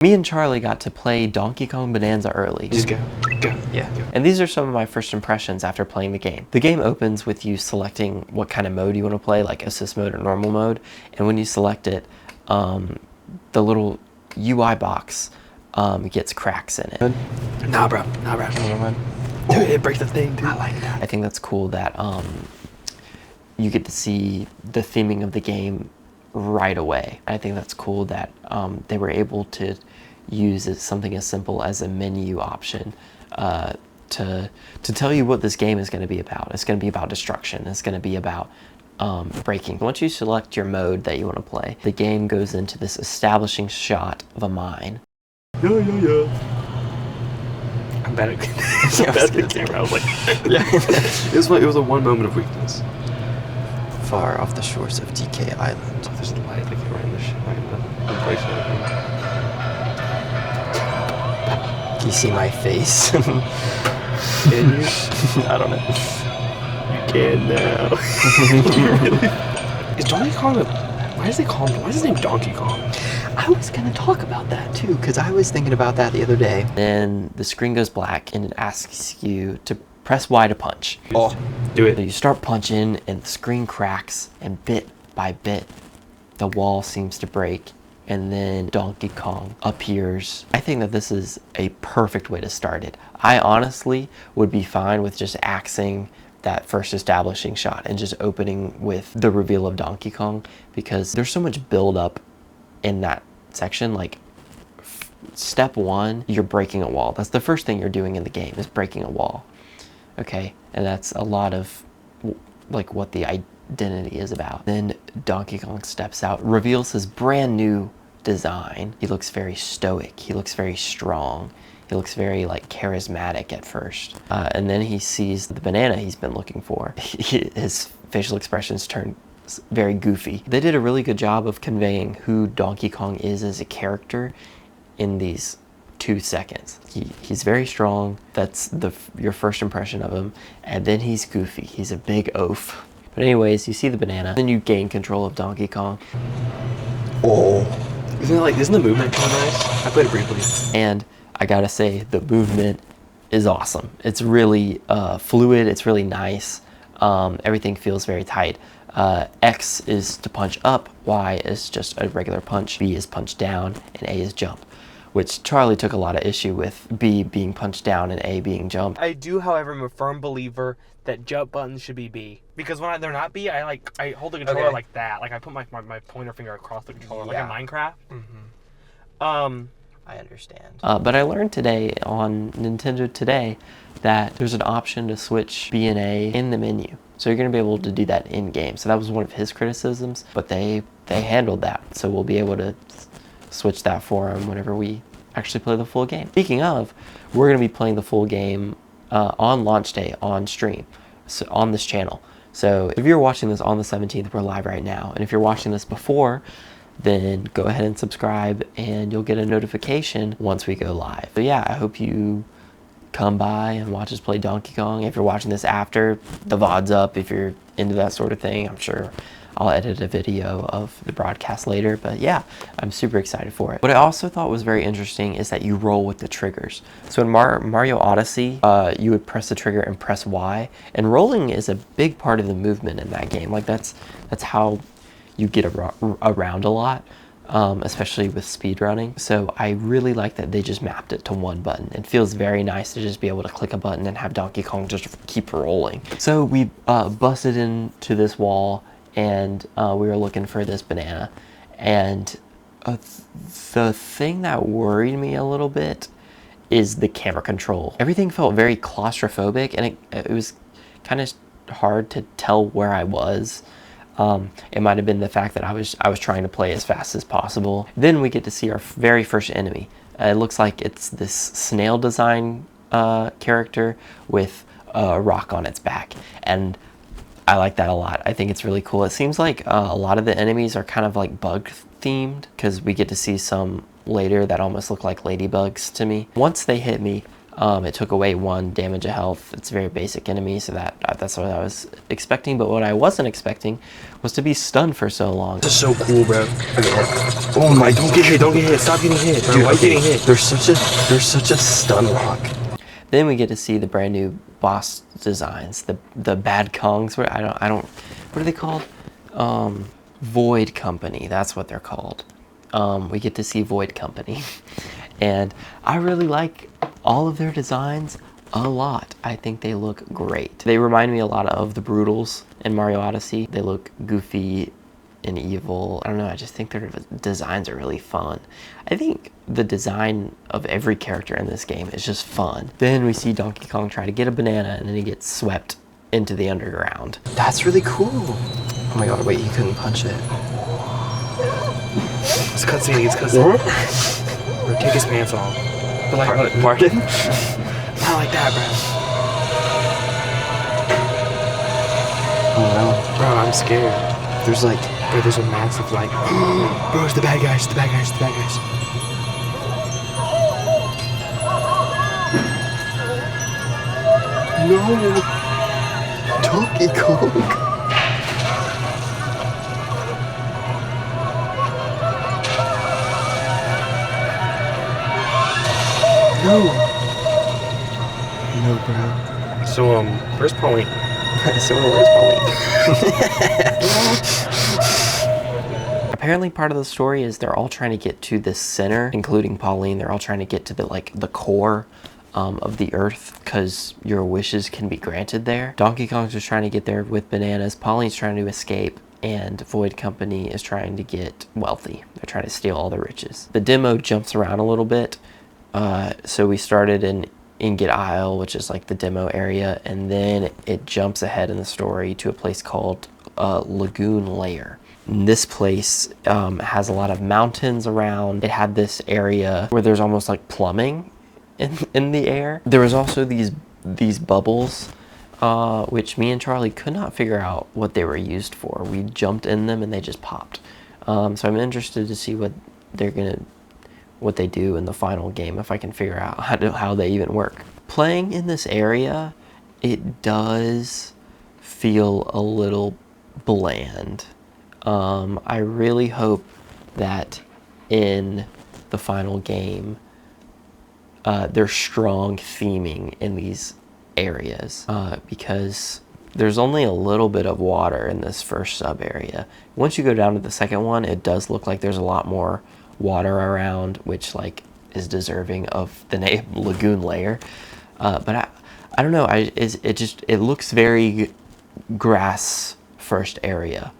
Me and Charlie got to play Donkey Kong Bananza early. Just go. Yeah. And these are some of my first impressions after playing the game. The game opens with you selecting what kind of mode you want to play, like assist mode or normal mode. And when you select it, the little UI box gets cracks in it. Nah, bro. Dude, it breaks the thing, dude. I like that. I think that's cool that you get to see the theming of the game right away. I think that's cool that they were able to use something as simple as a menu option to tell you what this game is going to be about. It's going to be about destruction. It's going to be about breaking. Once you select your mode that you want to play, the game goes into this establishing shot of a mine. Yeah. I'm bad at the camera. I was like, yeah. It was a one moment of weakness. Far off the shores of DK Island. Oh, there's a light like right in the place. Can you see my face? Can you? I don't know. You can now. Is Donkey Kong why is his name Donkey Kong? I was gonna talk about that too, because I was thinking about that the other day. Then the screen goes black and it asks you to press Y to punch. Oh, do it. So you start punching and the screen cracks, and bit by bit the wall seems to break, and then Donkey Kong appears. I think that this is a perfect way to start it. I honestly would be fine with just axing that first establishing shot and just opening with the reveal of Donkey Kong, because there's so much build up in that section. Like step one, you're breaking a wall. That's the first thing you're doing in the game, is breaking a wall. Okay, and that's a lot of like what the identity is about. Then Donkey Kong steps out, reveals his brand new design. He looks very stoic. He looks very strong. He looks very like charismatic at first. And then he sees the banana he's been looking for. His facial expressions turn very goofy. They did a really good job of conveying who Donkey Kong is as a character in these 2 seconds. He's very strong. That's your first impression of him. And then he's goofy. He's a big oaf. But anyways, you see the banana. Then you gain control of Donkey Kong. Oh. Isn't the movement kind of nice? I played it briefly. And I gotta say, the movement is awesome. It's really fluid. It's really nice. Everything feels very tight. X is to punch up, Y is just a regular punch, B is punch down, and A is jump, which Charlie took a lot of issue with, B being punched down and A being jump. I do, however, am a firm believer that jump buttons should be B. Because when they're not B, I hold the controller like that. Like I put my pointer finger across the controller, like in Minecraft. Mm-hmm. I understand. But I learned today on Nintendo Today that there's an option to switch B and A in the menu. So you're going to be able to do that in game. So that was one of his criticisms, but they handled that. So we'll be able to switch that for him whenever we actually play the full game. Speaking of, we're going to be playing the full game on launch day on stream, so on this channel. So if you're watching this on the 17th, we're live right now. And if you're watching this before, then go ahead and subscribe and you'll get a notification once we go live. So yeah, I hope you come by and watch us play Donkey Kong. If you're watching this after, the VOD's up. If you're into that sort of thing, I'm sure I'll edit a video of the broadcast later. But yeah, I'm super excited for it. What I also thought was very interesting is that you roll with the triggers. So in Mario Odyssey, you would press the trigger and press Y. And rolling is a big part of the movement in that game. Like that's how you get around a lot, especially with speedrunning. So I really like that they just mapped it to one button. It feels very nice to just be able to click a button and have Donkey Kong just keep rolling. So we busted into this wall and we were looking for this banana. And the thing that worried me a little bit is the camera control. Everything felt very claustrophobic, and it was kind of hard to tell where I was. It might have been the fact that I was trying to play as fast as possible. Then we get to see our very first enemy. It looks like it's this snail design character with a rock on its back, and I like that a lot. I think it's really cool. It seems like a lot of the enemies are kind of like bug themed, because we get to see some later that almost look like ladybugs to me. Once they hit me, It took away 1 damage of health. It's a very basic enemy, so that's what I was expecting. But what I wasn't expecting was to be stunned for so long. This is so cool, bro. Oh my! Don't get hit! Stop getting hit, bro. Dude, Why are you getting hit? There's such a stun lock. Then we get to see the brand new boss designs, the bad Kongs. Where I don't. What are they called? Void Company. That's what they're called. We get to see Void Company, and I really like all of their designs a lot. I think they look great. They remind me a lot of the Brutals in Mario Odyssey. They look goofy and evil. I don't know, I just think their designs are really fun. I think the design of every character in this game is just fun. Then we see Donkey Kong try to get a banana, and then he gets swept into the underground. That's really cool. Oh my god, wait, he couldn't punch it. It's cutscene. Bro, take his pants off. But like, pardon? Not like that, bro. Oh no. Bro, I'm scared. There's like... Bro, there's a massive like... Bro, it's the bad guys. No! Donkey Kong! No, bro. So, where's Pauline? Where's Pauline? Apparently part of the story is they're all trying to get to the center, including Pauline. They're all trying to get to the core of the earth, because your wishes can be granted there. Donkey Kong's just trying to get there with bananas. Pauline's trying to escape, and Void Company is trying to get wealthy. They're trying to steal all the riches. The demo jumps around a little bit. So we started in Ingot Isle, which is like the demo area, and then it jumps ahead in the story to a place called Lagoon Lair. And this place has a lot of mountains around. It had this area where there's almost like plumbing in the air. There was also these bubbles, which me and Charlie could not figure out what they were used for. We jumped in them and they just popped. So I'm interested to see what they do in the final game, if I can figure out how they even work. Playing in this area, it does feel a little bland. I really hope that in the final game, there's strong theming in these areas, because there's only a little bit of water in this first sub area. Once you go down to the second one, it does look like there's a lot more water around, which like is deserving of the name Lagoon Lair. But I don't know, it looks very grass first area,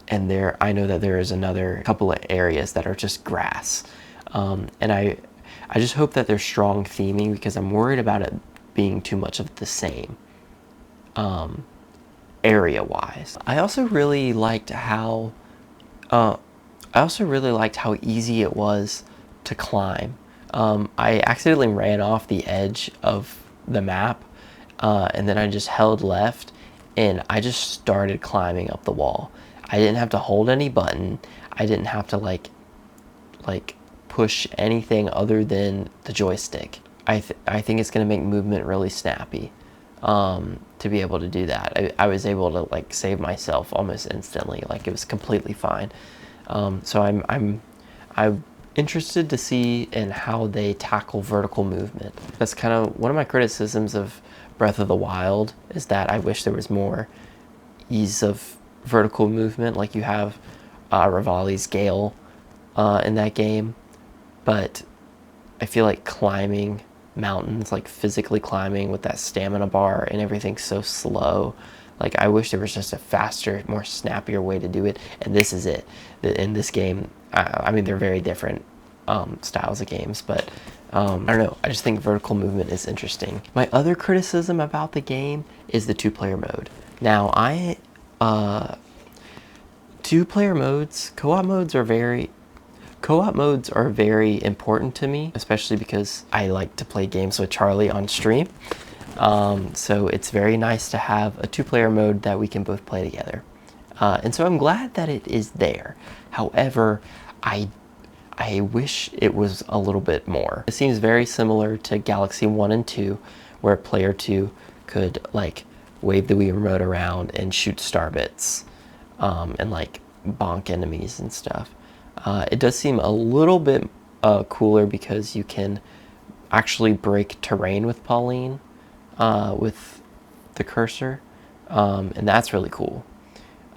and I know that there is another couple of areas that are just grass, and I just hope that there's strong theming, because I'm worried about it being too much of the same area wise. I also really liked how easy it was to climb. I accidentally ran off the edge of the map, and then I just held left, and I just started climbing up the wall. I didn't have to hold any button. I didn't have to like push anything other than the joystick. I think it's gonna make movement really snappy. To be able to do that, I was able to like save myself almost instantly. Like, it was completely fine. So I'm interested to see in how they tackle vertical movement. That's kind of one of my criticisms of Breath of the Wild, is that I wish there was more ease of vertical movement, like you have Rivali's Gale in that game. But I feel like climbing mountains, like physically climbing with that stamina bar and everything's so slow. Like, I wish there was just a faster, more snappier way to do it, and this is it. In this game, I mean, they're very different styles of games, but I don't know, I just think vertical movement is interesting. My other criticism about the game is the two-player mode. Now, two-player modes, co-op modes are very important to me, especially because I like to play games with Charlie on stream. So it's very nice to have a two-player mode that we can both play together. And so I'm glad that it is there. However, I I wish it was a little bit more. It seems very similar to Galaxy 1 and 2, where player 2 could like wave the Wii remote around and shoot star bits and like bonk enemies and stuff. It does seem a little bit cooler because you can actually break terrain with Pauline with the cursor, and that's really cool.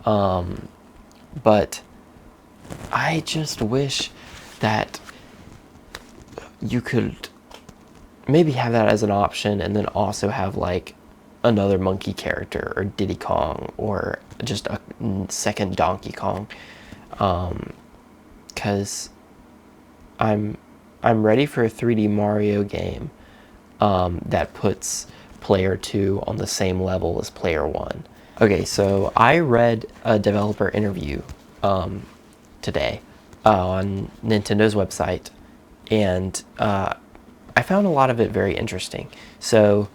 But I just wish that you could maybe have that as an option and then also have like another monkey character or Diddy Kong or just a second Donkey Kong, because I'm ready for a 3D Mario game that puts player 2 on the same level as player 1. Okay, so I read a developer interview today on Nintendo's website, and I found a lot of it very interesting. So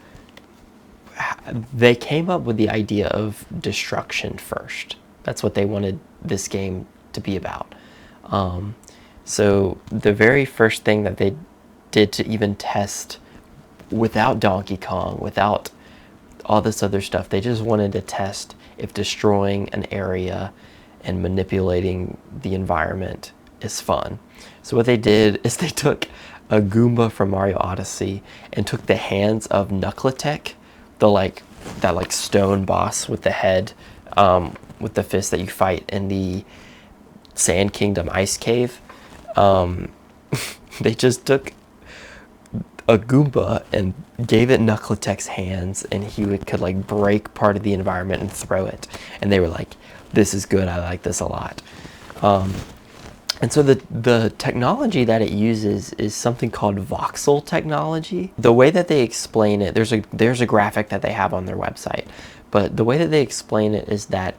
they came up with the idea of destruction first. That's what they wanted this game to be about. So the very first thing that they did to even test without Donkey Kong, without all this other stuff, they just wanted to test if destroying an area and manipulating the environment is fun. So what they did is they took a Goomba from Mario Odyssey and took the hands of Knuckletech, that stone boss with the head, with the fist that you fight in the Sand Kingdom Ice Cave. They just took a Goomba and gave it Knuckletech's hands, and he could like break part of the environment and throw it. And they were like, "This is good. I like this a lot." And so the technology that it uses is something called voxel technology. The way that they explain it, there's a graphic that they have on their website, but the way that they explain it is that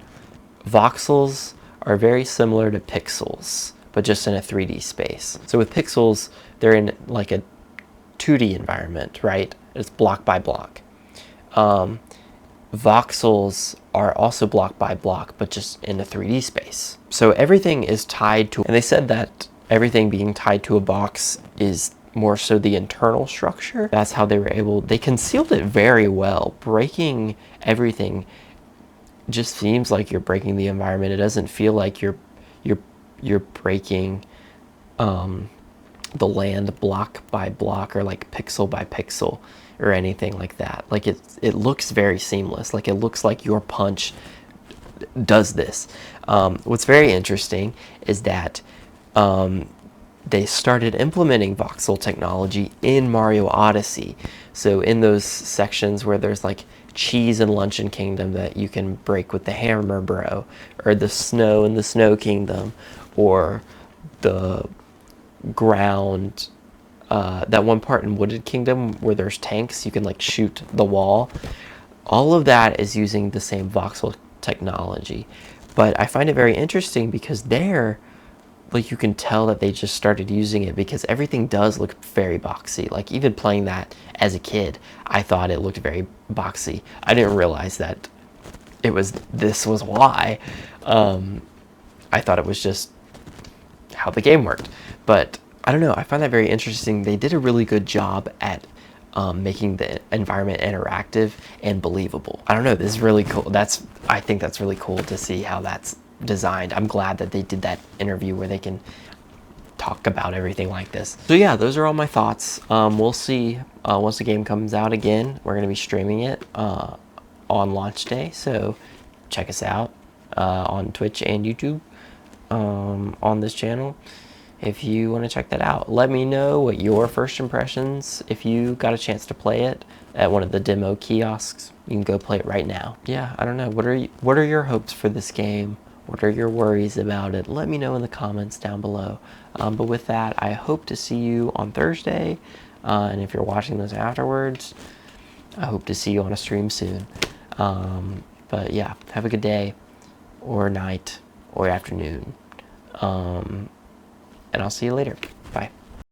voxels are very similar to pixels, but just in a 3D space. So with pixels, they're in like a 2D environment, right? It's block by block. Voxels are also block by block, but just in a 3D space. So everything is tied to, and they said that everything being tied to a box is more so the internal structure. That's how they concealed it very well. Breaking everything just seems like you're breaking the environment. It doesn't feel like you're breaking the land block by block or like pixel by pixel or anything like that. Like it looks very seamless. Like it looks like your punch does this. What's very interesting is that they started implementing voxel technology in Mario Odyssey. So in those sections where there's like cheese and Luncheon Kingdom that you can break with the Hammer Bro, or the snow in the Snow Kingdom, or the ground, that one part in Wooded Kingdom where there's tanks, you can like shoot the wall. All of that is using the same voxel technology. But I find it very interesting because there, like, you can tell that they just started using it because everything does look very boxy. Like, even playing that as a kid, I thought it looked very boxy. I didn't realize that this was why. I thought it was just how the game worked. But I don't know, I find that very interesting. They did a really good job at making the environment interactive and believable. I don't know, this is really cool. I think that's really cool to see how that's designed. I'm glad that they did that interview where they can talk about everything like this. So yeah, those are all my thoughts. We'll see once the game comes out again. We're gonna be streaming it on launch day, so check us out on Twitch and YouTube on this channel if you want to check that out. Let me know what your first impressions, if you got a chance to play it at one of the demo kiosks. You can go play it right now. Yeah, I don't know, what are your hopes for this game? What are your worries about it? Let me know in the comments down below. But with that, I hope to see you on Thursday, and if you're watching this afterwards, I hope to see you on a stream soon. But yeah, have a good day or night or afternoon, and I'll see you later. Bye.